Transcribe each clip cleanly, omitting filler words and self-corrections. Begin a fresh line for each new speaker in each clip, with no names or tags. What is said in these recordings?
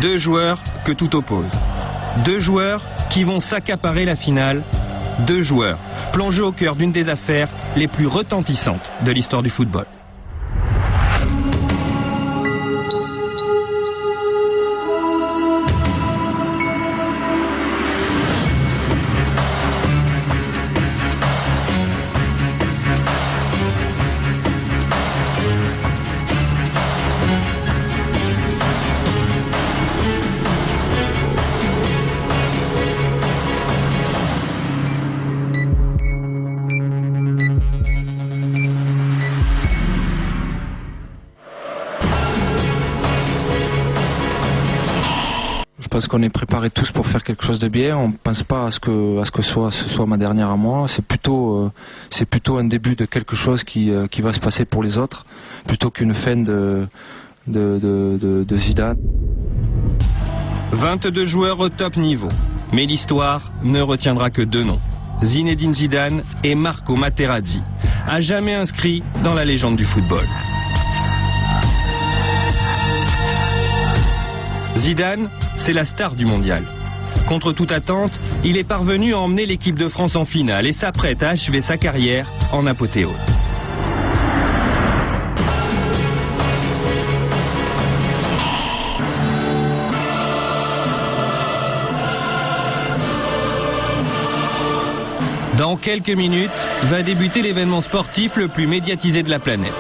Deux joueurs que tout oppose. Deux joueurs qui vont s'accaparer la finale. Deux joueurs plongés au cœur d'une des affaires les plus retentissantes de l'histoire du football.
Parce qu'on est préparés tous pour faire quelque chose de bien. On ne pense pas à ce que ce soit ma dernière à moi. C'est plutôt un début de quelque chose qui va se passer pour les autres, plutôt qu'une fin de Zidane.
22 joueurs au top niveau. Mais l'histoire ne retiendra que deux noms. Zinedine Zidane et Marco Materazzi, à jamais inscrits dans la légende du football. Zidane, c'est la star du mondial. Contre toute attente, il est parvenu à emmener l'équipe de France en finale et s'apprête à achever sa carrière en apothéose. Dans quelques minutes, va débuter l'événement sportif le plus médiatisé de la planète.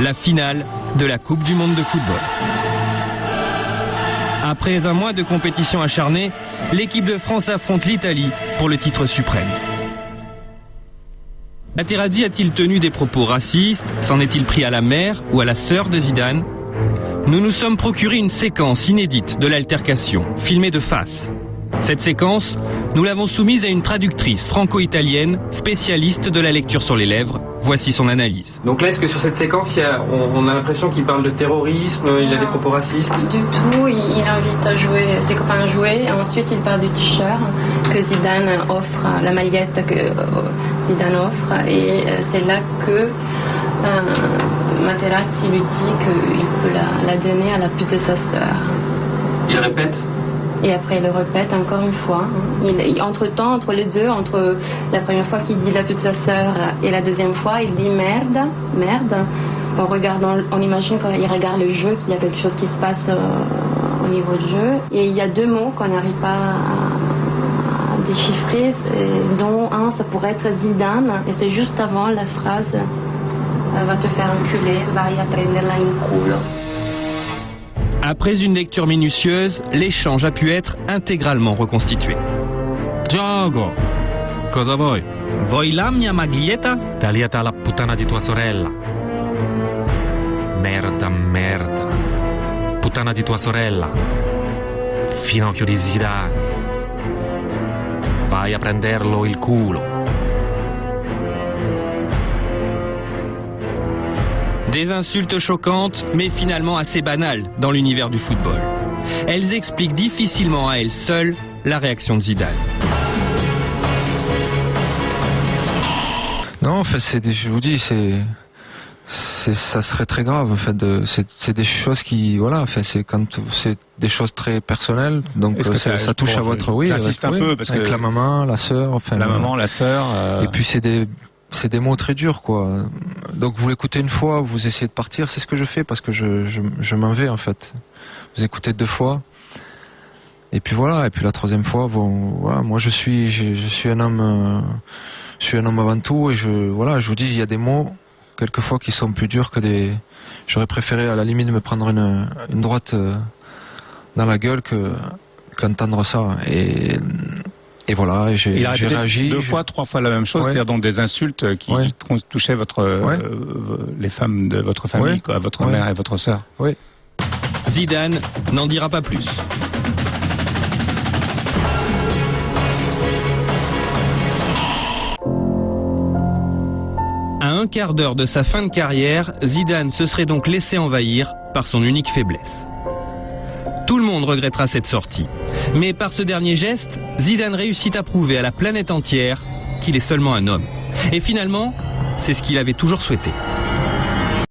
La finale de la Coupe du monde de football. Après un mois de compétition acharnée, l'équipe de France affronte l'Italie pour le titre suprême. Materazzi a-t-il tenu des propos racistes? S'en est-il pris à la mère ou à la sœur de Zidane? Nous nous sommes procuré une séquence inédite de l'altercation, filmée de face. Cette séquence, nous l'avons soumise à une traductrice franco-italienne, spécialiste de la lecture sur les lèvres. Voici son analyse. Donc là, est-ce que sur cette séquence, on a l'impression qu'il parle de terrorisme, il a des propos racistes?
Du tout, il invite à jouer, ses copains à jouer, et ensuite il parle du t-shirt que Zidane offre, la maillette que Zidane offre, et c'est là que Materazzi lui dit qu'il peut la donner à la pute de sa sœur.
Il répète?
Et après, il le répète encore une fois. Entre-temps, entre les deux, entre la première fois qu'il dit la pute de sa sœur et la deuxième fois, il dit merde, merde. On imagine quand il regarde le jeu qu'il y a quelque chose qui se passe au niveau du jeu. Et il y a deux mots qu'on n'arrive pas à déchiffrer, dont un, ça pourrait être Zidane. Et c'est juste avant la phrase va te faire enculer, vai a prenderla in culo.
Après une lecture minutieuse, l'échange a pu être intégralement reconstitué.
Gioco! Cosa vuoi?
Vuoi la mia maglietta?
Tagliata la puttana di tua sorella. Merda, merda. Puttana di tua sorella. Finocchio di Zidane. Vai a prenderlo il culo.
Des insultes choquantes, mais finalement assez banales dans l'univers du football. Elles expliquent difficilement à elles seules la réaction de Zidane.
Non, en fait, je vous dis, ça serait très grave. En fait, c'est des choses qui, voilà, en fait, c'est des choses très personnelles. Donc, ça touche à votre, oui.
J'insiste un peu parce
avec
que
la maman, la sœur, enfin.
La maman, la sœur.
Et puis c'est des mots très durs, quoi. Donc vous l'écoutez une fois, vous essayez de partir, c'est ce que je fais parce que je m'en vais en fait. Vous écoutez deux fois, et puis voilà. Et puis la troisième fois, voilà, moi je suis un homme, avant tout, et je vous dis, il y a des mots quelquefois qui sont plus durs que des. J'aurais préféré à la limite me prendre une droite dans la gueule qu'entendre ça. Et voilà, et j'ai réagi.
Deux fois, trois fois la même chose, c'est-à-dire donc des insultes qui touchaient les femmes de votre famille, quoi, votre mère et votre sœur.
Oui.
Zidane n'en dira pas plus. À un quart d'heure de sa fin de carrière, Zidane se serait donc laissé envahir par son unique faiblesse. Tout le monde regrettera cette sortie. Mais par ce dernier geste, Zidane réussit à prouver à la planète entière qu'il est seulement un homme. Et finalement, c'est ce qu'il avait toujours souhaité.